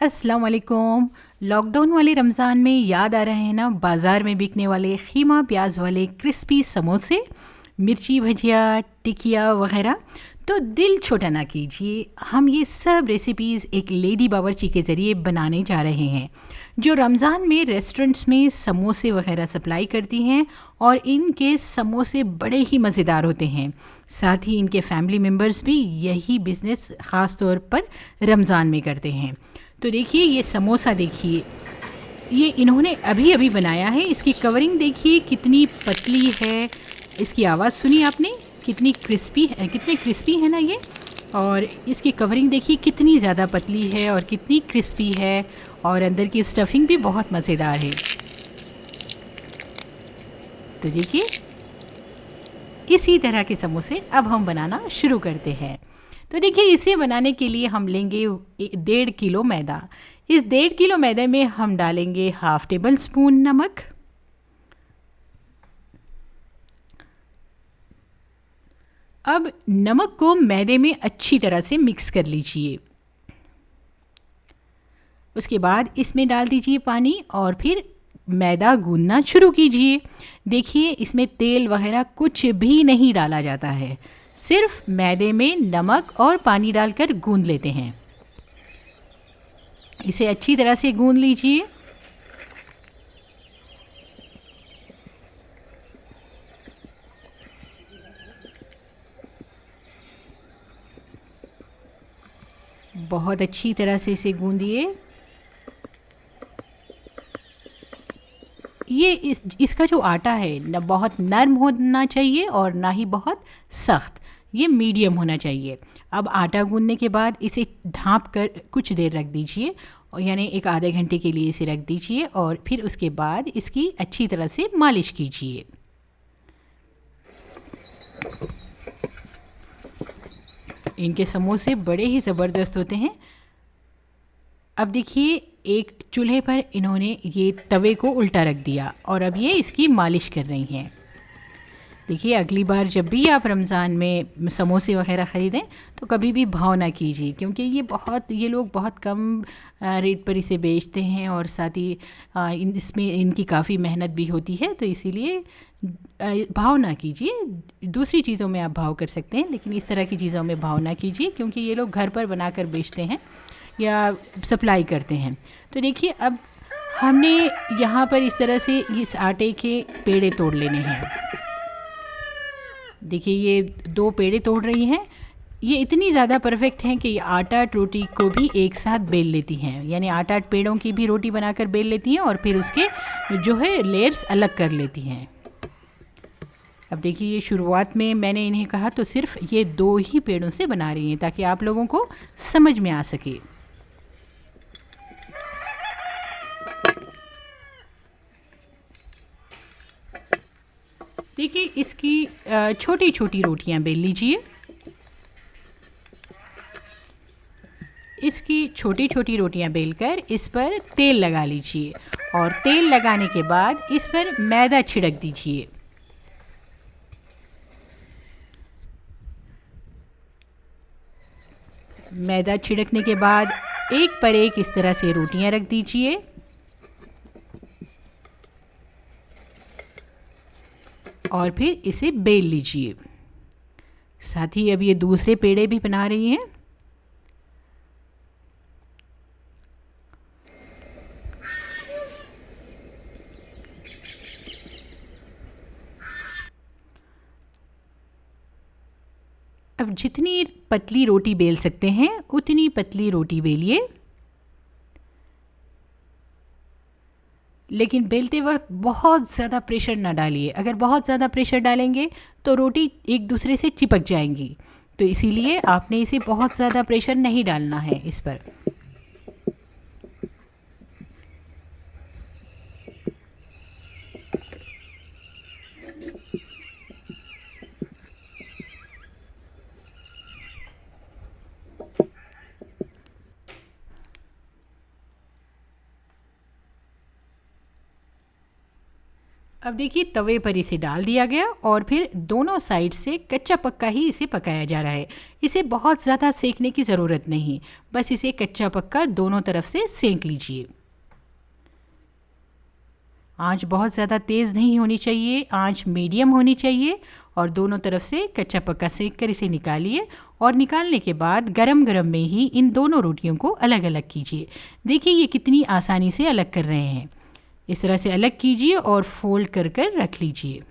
अस्सलाम वालेकुम। लॉकडाउन वाले रमज़ान में याद आ रहे हैं ना बाज़ार में बिकने वाले खीमा प्याज वाले क्रिस्पी समोसे, मिर्ची भजिया, टिकिया वगैरह। तो दिल छोटा ना कीजिए, हम ये सब रेसिपीज़ एक लेडी बावर्ची के ज़रिए बनाने जा रहे हैं जो रमज़ान में रेस्टोरेंट्स में समोसे वगैरह सप्लाई करती हैं। और इनके समोसे बड़े ही मज़ेदार होते हैं। साथ ही इनके फैमिली मेम्बर्स भी यही बिज़नेस ख़ास तौर पर रमज़ान में करते हैं। तो देखिए ये समोसा, देखिए ये इन्होंने अभी अभी बनाया है। इसकी कवरिंग देखिए कितनी पतली है। इसकी आवाज़ सुनी आपने, कितनी क्रिस्पी है, कितने क्रिस्पी है ना ये। और इसकी कवरिंग देखिए कितनी ज़्यादा पतली है और कितनी क्रिस्पी है। और अंदर की स्टफिंग भी बहुत मज़ेदार है। तो देखिए इसी तरह के समोसे अब हम बनाना शुरू करते हैं। तो देखिए इसे बनाने के लिए हम लेंगे 1.5 किलो मैदा। इस 1.5 किलो मैदे में हम डालेंगे हाफ़ टेबल स्पून नमक। अब नमक को मैदे में अच्छी तरह से मिक्स कर लीजिए। उसके बाद इसमें डाल दीजिए पानी और फिर मैदा गूंदना शुरू कीजिए। देखिए इसमें तेल वगैरह कुछ भी नहीं डाला जाता है, सिर्फ मैदे में नमक और पानी डालकर गूंद लेते हैं। इसे अच्छी तरह से गूंद लीजिए। बहुत अच्छी तरह से इसे गूंदिए। ये इसका जो आटा है न बहुत नरम होना चाहिए और ना ही बहुत सख्त, ये मीडियम होना चाहिए। अब आटा गूंदने के बाद इसे ढाँप कर कुछ देर रख दीजिए, और यानी एक आधे घंटे के लिए इसे रख दीजिए। और फिर उसके बाद इसकी अच्छी तरह से मालिश कीजिए। इनके समोसे बड़े ही ज़बरदस्त होते हैं। अब देखिए एक चूल्हे पर इन्होंने ये तवे को उल्टा रख दिया और अब ये इसकी मालिश कर रही हैं। देखिए अगली बार जब भी आप रमज़ान में समोसे वगैरह ख़रीदें तो कभी भी भाव ना कीजिए, क्योंकि ये लोग बहुत कम रेट पर इसे बेचते हैं। और साथ ही इसमें इनकी काफ़ी मेहनत भी होती है, तो इसीलिए भाव ना कीजिए। दूसरी चीज़ों में आप भाव कर सकते हैं, लेकिन इस तरह की चीज़ों में भाव ना कीजिए, क्योंकि ये लोग घर पर बनाकर बेचते हैं या सप्लाई करते हैं। तो देखिए अब हमने यहाँ पर इस तरह से इस आटे के पेड़े तोड़ लेने हैं। देखिए ये 2 पेड़े तोड़ रही हैं। ये इतनी ज़्यादा परफेक्ट हैं कि ये आटा रोटी को भी एक साथ बेल लेती हैं, यानी 8-8 पेड़ों की भी रोटी बनाकर बेल लेती हैं और फिर उसके जो है लेयर्स अलग कर लेती हैं। अब देखिए ये शुरुआत में मैंने इन्हें कहा तो सिर्फ ये 2 ही पेड़ों से बना रही हैं, ताकि आप लोगों को समझ में आ सके। देखिए इसकी छोटी छोटी रोटियां बेल लीजिए। इसकी छोटी छोटी रोटियां बेलकर इस पर तेल लगा लीजिए और तेल लगाने के बाद इस पर मैदा छिड़क दीजिए। मैदा छिड़कने के बाद एक पर एक इस तरह से रोटियां रख दीजिए और फिर इसे बेल लीजिए। साथ ही अब ये दूसरे पेड़े भी बना रही हैं। अब जितनी पतली रोटी बेल सकते हैं उतनी पतली रोटी बेलिए, लेकिन बेलते वक्त बहुत ज़्यादा प्रेशर ना डालिए। अगर बहुत ज़्यादा प्रेशर डालेंगे तो रोटी एक दूसरे से चिपक जाएंगी, तो इसीलिए आपने इसे बहुत ज़्यादा प्रेशर नहीं डालना है इस पर। अब देखिए तवे पर इसे डाल दिया गया और फिर दोनों साइड से कच्चा पक्का ही इसे पकाया जा रहा है। इसे बहुत ज़्यादा सेकने की ज़रूरत नहीं, बस इसे कच्चा पक्का दोनों तरफ से सेंक लीजिए। आंच बहुत ज़्यादा तेज़ नहीं होनी चाहिए, आंच मीडियम होनी चाहिए और दोनों तरफ से कच्चा पक्का सेंक कर इसे निकालिए। और निकालने के बाद गरम गरम में ही इन दोनों रोटियों को अलग अलग कीजिए। देखिए ये कितनी आसानी से अलग कर रहे हैं। इस तरह से अलग कीजिए और फोल्ड कर कर रख लीजिए।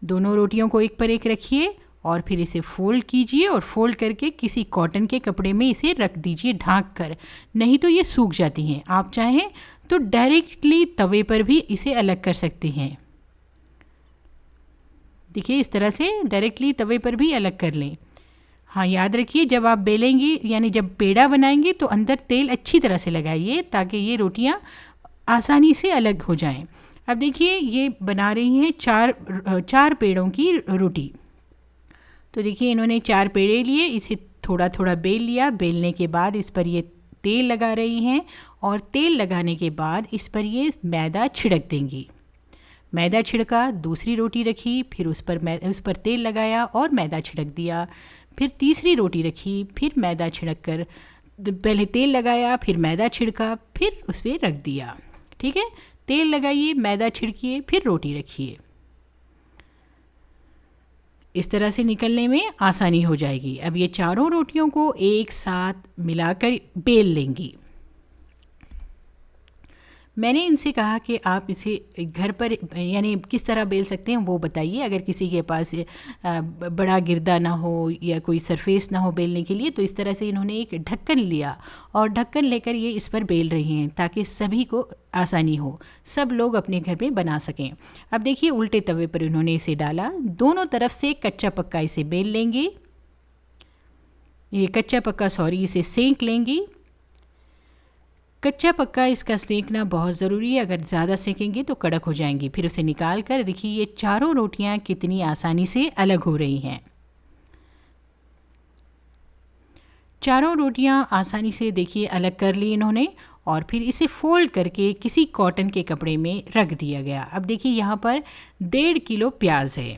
दोनों रोटियों को एक पर एक रखिए और फिर इसे फोल्ड कीजिए और फोल्ड करके किसी कॉटन के कपड़े में इसे रख दीजिए ढाँक कर, नहीं तो ये सूख जाती हैं। आप चाहें तो डायरेक्टली तवे पर भी इसे अलग कर सकते हैं। देखिए इस तरह से डायरेक्टली तवे पर भी अलग कर लें। हाँ, याद रखिए जब आप बेलेंगे यानी जब पेड़ा बनाएंगे तो अंदर तेल अच्छी तरह से लगाइए ताकि ये रोटियां आसानी से अलग हो जाएं। अब देखिए ये बना रही हैं चार पेड़ों की रोटी। तो देखिए इन्होंने 4 पेड़े लिए, इसे थोड़ा थोड़ा बेल लिया। बेलने के बाद इस पर ये तेल लगा रही हैं और तेल लगाने के बाद इस पर ये मैदा छिड़क देंगी। मैदा छिड़का, दूसरी रोटी रखी, फिर उस पर तेल लगाया और मैदा छिड़क दिया। फिर तीसरी रोटी रखी, फिर मैदा छिड़क कर पहले तेल लगाया, फिर मैदा छिड़का, फिर उस पर रख दिया। ठीक है, तेल लगाइए, मैदा छिड़किए, फिर रोटी रखिए। इस तरह से निकलने में आसानी हो जाएगी। अब ये चारों रोटियों को एक साथ मिलाकर बेल लेंगी। मैंने इनसे कहा कि आप इसे घर पर यानी किस तरह बेल सकते हैं वो बताइए। अगर किसी के पास बड़ा गिरदा ना हो या कोई सरफेस ना हो बेलने के लिए, तो इस तरह से इन्होंने एक ढक्कन लिया और ढक्कन लेकर ये इस पर बेल रही हैं ताकि सभी को आसानी हो, सब लोग अपने घर में बना सकें। अब देखिए उल्टे तवे पर इन्होंने इसे डाला, दोनों तरफ से कच्चा पक्का इसे बेल लेंगे। ये कच्चा पक्का इसे सेंक लेंगी। कच्चा पक्का इसका सेंकना बहुत ज़रूरी है, अगर ज़्यादा सेकेंगे तो कड़क हो जाएंगी। फिर उसे निकाल कर देखिए ये चारों रोटियां कितनी आसानी से अलग हो रही हैं। चारों रोटियां आसानी से देखिए अलग कर ली इन्होंने और फिर इसे फोल्ड करके किसी कॉटन के कपड़े में रख दिया गया। अब देखिए यहाँ पर 1.5 किलो प्याज है।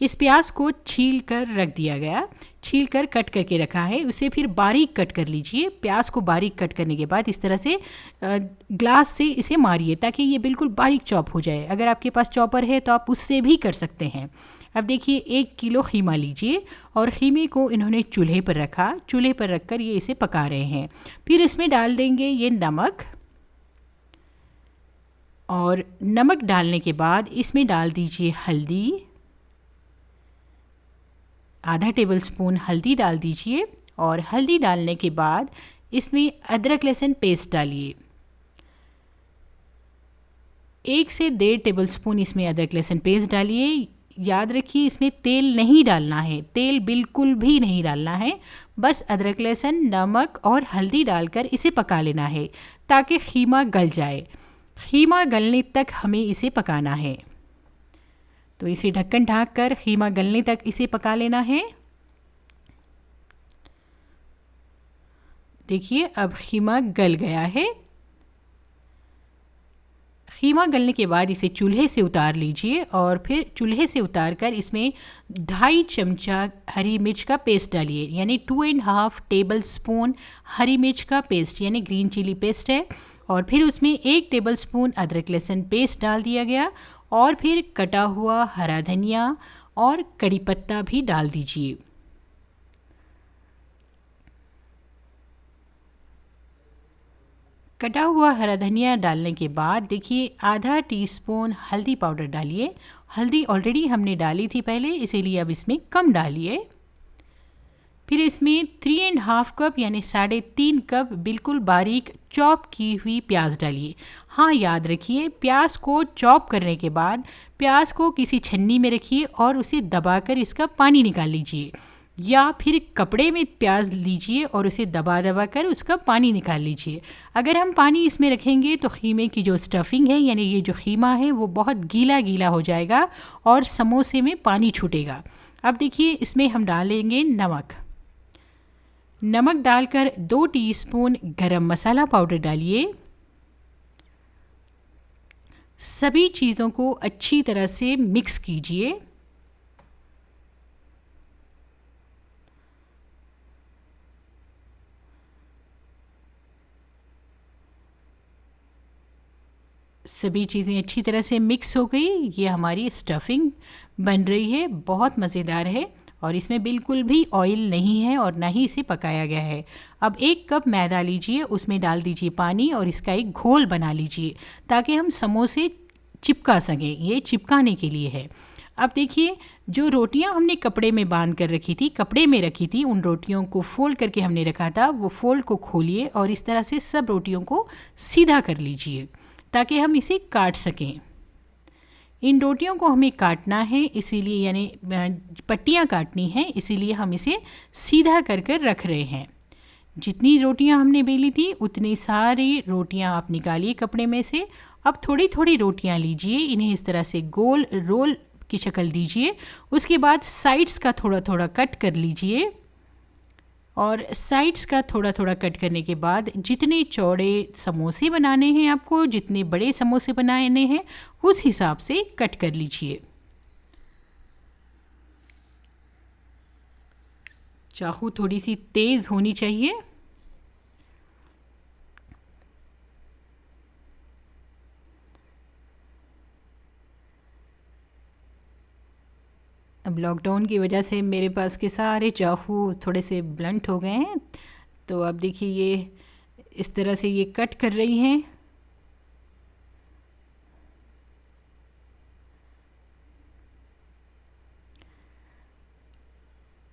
इस प्याज को छील कर रख दिया गया, छील कर कट करके रखा है। उसे फिर बारीक कट कर लीजिए। प्याज को बारीक कट करने के बाद इस तरह से ग्लास से इसे मारिए ताकि ये बिल्कुल बारीक चॉप हो जाए। अगर आपके पास चॉपर है तो आप उससे भी कर सकते हैं। अब देखिए 1 किलो खीमा लीजिए और खीमे को इन्होंने चूल्हे पर रखा। चूल्हे पर रखकर ये इसे पका रहे हैं। फिर इसमें डाल देंगे ये नमक, और नमक डालने के बाद इसमें डाल दीजिए हल्दी, आधा टेबल स्पून हल्दी डाल दीजिए। और हल्दी डालने के बाद इसमें अदरक लहसुन पेस्ट डालिए। 1 से 1.5 टेबल स्पून इसमें अदरक लहसुन पेस्ट डालिए। याद रखिए इसमें तेल नहीं डालना है, तेल बिल्कुल भी नहीं डालना है। बस अदरक लहसुन, नमक और हल्दी डालकर इसे पका लेना है ताकि खीमा गल जाए। खीमा गलने तक हमें इसे पकाना है। तो इसे ढक्कन ढाँक कर खीमा गलने तक इसे पका लेना है। देखिए अब खीमा गल गया है। खीमा गलने के बाद इसे चूल्हे से उतार लीजिए और फिर चूल्हे से उतार कर इसमें 2.5 चमचा हरी मिर्च का पेस्ट डालिए, यानी 2.5 टेबल स्पून हरी मिर्च का पेस्ट यानी ग्रीन चिली पेस्ट है। और फिर उसमें 1 टेबल स्पून अदरक लहसुन पेस्ट डाल दिया गया और फिर कटा हुआ हरा धनिया और कड़ी पत्ता भी डाल दीजिए। कटा हुआ हरा धनिया डालने के बाद देखिए आधा टीस्पून हल्दी पाउडर डालिए। हल्दी ऑलरेडी हमने डाली थी पहले, इसीलिए अब इसमें कम डालिए। फिर इसमें 3.5 कप यानी 3.5 कप बिल्कुल बारीक चॉप की हुई प्याज डालिए। हाँ, याद रखिए प्याज को चॉप करने के बाद प्याज को किसी छन्नी में रखिए और उसे दबाकर इसका पानी निकाल लीजिए, या फिर कपड़े में प्याज लीजिए और उसे दबा दबा कर उसका पानी निकाल लीजिए। अगर हम पानी इसमें रखेंगे तो खीमे की जो स्टफिंग है यानी ये जो खीमा है वो बहुत गीला गीला हो जाएगा और समोसे में पानी छूटेगा। अब देखिए इसमें हम डालेंगे नमक। नमक डालकर 2 टीस्पून गरम मसाला पाउडर डालिए। सभी चीज़ों को अच्छी तरह से मिक्स कीजिए। सभी चीज़ें अच्छी तरह से मिक्स हो गई। ये हमारी स्टफिंग बन रही है, बहुत मज़ेदार है और इसमें बिल्कुल भी ऑयल नहीं है और ना ही इसे पकाया गया है। अब 1 कप मैदा लीजिए, उसमें डाल दीजिए पानी और इसका एक घोल बना लीजिए ताकि हम समोसे चिपका सकें। ये चिपकाने के लिए है। अब देखिए, जो रोटियां हमने कपड़े में बांध कर रखी थी, कपड़े में रखी थी, उन रोटियों को फोल्ड करके हमने रखा था, वो फोल्ड को खोलिए और इस तरह से सब रोटियों को सीधा कर लीजिए ताकि हम इसे काट सकें। इन रोटियों को हमें काटना है, इसीलिए यानी पट्टियाँ काटनी हैं, इसीलिए हम इसे सीधा कर कर रख रहे हैं। जितनी रोटियां हमने बेली थी उतनी सारी रोटियां आप निकालिए कपड़े में से। अब थोड़ी थोड़ी रोटियां लीजिए, इन्हें इस तरह से गोल रोल की शक्ल दीजिए। उसके बाद साइड्स का थोड़ा थोड़ा कट कर लीजिए और साइड्स का थोड़ा थोड़ा कट करने के बाद जितने चौड़े समोसे बनाने हैं आपको, जितने बड़े समोसे बनाने हैं, उस हिसाब से कट कर लीजिए। चाकू थोड़ी सी तेज़ होनी चाहिए। अब लॉकडाउन की वजह से मेरे पास के सारे चाकू थोड़े से ब्लंट हो गए हैं, तो अब देखिए ये इस तरह से ये कट कर रही हैं।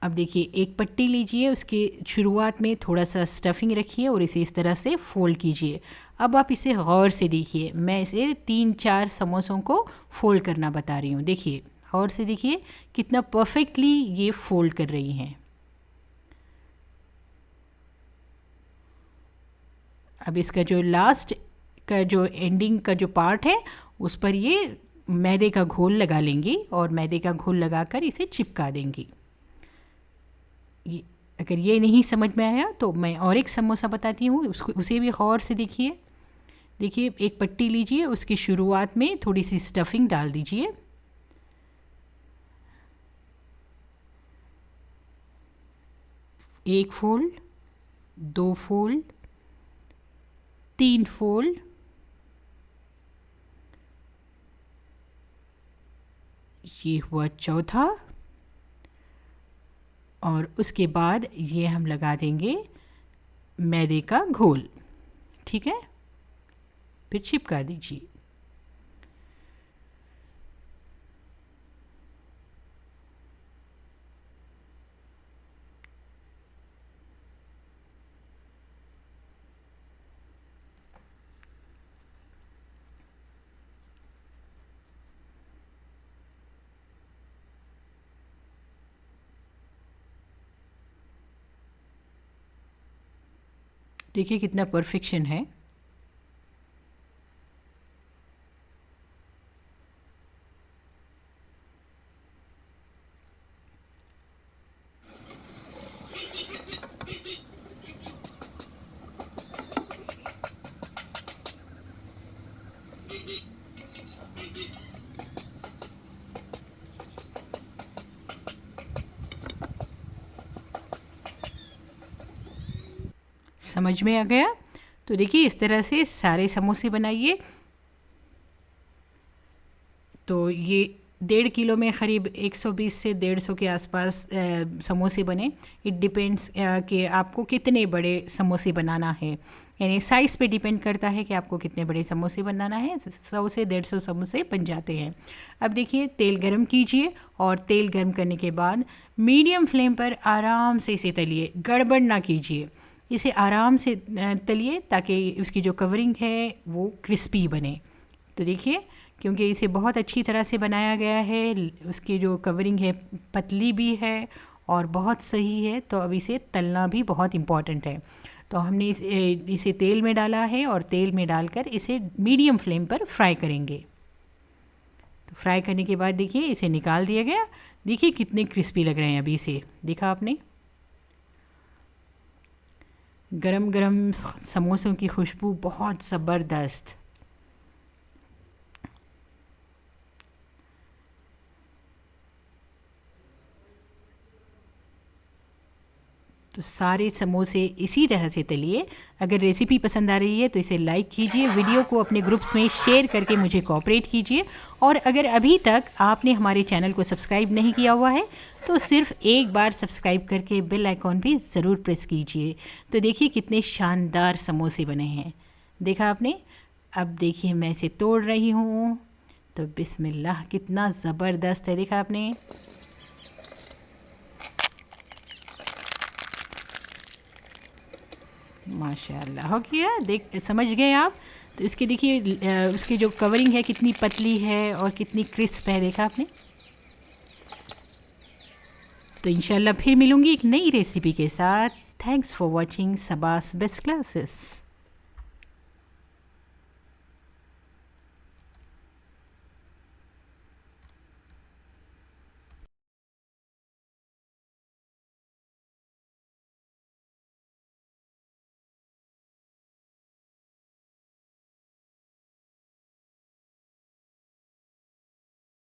अब देखिए, एक पट्टी लीजिए, उसके शुरुआत में थोड़ा सा स्टफिंग रखिए और इसे इस तरह से फोल्ड कीजिए। अब आप इसे गौर से देखिए, मैं इसे 3-4 समोसों को फोल्ड करना बता रही हूँ। देखिए, गौर से देखिए कितना परफेक्टली ये फोल्ड कर रही हैं। अब इसका जो लास्ट का जो एंडिंग का जो पार्ट है, उस पर ये मैदे का घोल लगा लेंगी और मैदे का घोल लगाकर इसे चिपका देंगी। अगर ये नहीं समझ में आया तो मैं और एक समोसा बताती हूँ, उसको उसे भी गौर से देखिए। देखिए, एक पट्टी लीजिए, उसकी शुरुआत में थोड़ी सी स्टफिंग डाल दीजिए। एक फोल्ड, 2 फोल्ड, 3 फोल्ड, ये हुआ चौथा और उसके बाद ये हम लगा देंगे मैदे का घोल। ठीक है, फिर चिपका दीजिए। देखिए कितना परफेक्शन है। समझ में आ गया? तो देखिए, इस तरह से सारे समोसे बनाइए। तो ये 1.5 किलो में क़रीब 120 से 150 के आसपास समोसे बने। इट डिपेंड्स कि आपको कितने बड़े समोसे बनाना है, यानी साइज़ पे डिपेंड करता है कि आपको कितने बड़े समोसे बनाना है। 100 से 150 समोसे बन जाते हैं। अब देखिए, तेल गरम कीजिए और तेल गरम करने के बाद मीडियम फ्लेम पर आराम से इसे तलिए, गड़बड़ ना कीजिए। इसे आराम से तलिए ताकि उसकी जो कवरिंग है वो क्रिस्पी बने। तो देखिए, क्योंकि इसे बहुत अच्छी तरह से बनाया गया है, उसकी जो कवरिंग है पतली भी है और बहुत सही है, तो अब इसे तलना भी बहुत इम्पॉर्टेंट है। तो हमने इसे तेल में डाला है और तेल में डालकर इसे मीडियम फ्लेम पर फ्राई करेंगे। तो फ्राई करने के बाद देखिए इसे निकाल दिया गया। देखिए कितने क्रिस्पी लग रहे हैं अभी से, देखा आपने? गरम गरम समोसों की खुशबू बहुत ज़बरदस्त। तो सारे समोसे इसी तरह से तलिए। अगर रेसिपी पसंद आ रही है तो इसे लाइक कीजिए, वीडियो को अपने ग्रुप्स में शेयर करके मुझे कोऑपरेट कीजिए। और अगर अभी तक आपने हमारे चैनल को सब्सक्राइब नहीं किया हुआ है तो सिर्फ एक बार सब्सक्राइब करके बेल आइकॉन भी ज़रूर प्रेस कीजिए। तो देखिए कितने शानदार समोसे बने हैं, देखा आपने। अब देखिए मैं इसे तोड़ रही हूँ, तो बिस्मिल्लाह, कितना ज़बरदस्त है, देखा आपने। माशाल्लाह, हो गया, देख समझ गए आप। तो इसके देखिए उसकी जो कवरिंग है कितनी पतली है और कितनी क्रिस्प है, देखा आपने। तो इंशाल्लाह फिर मिलूँगी एक नई रेसिपी के साथ। Thanks for watching सबास best classes.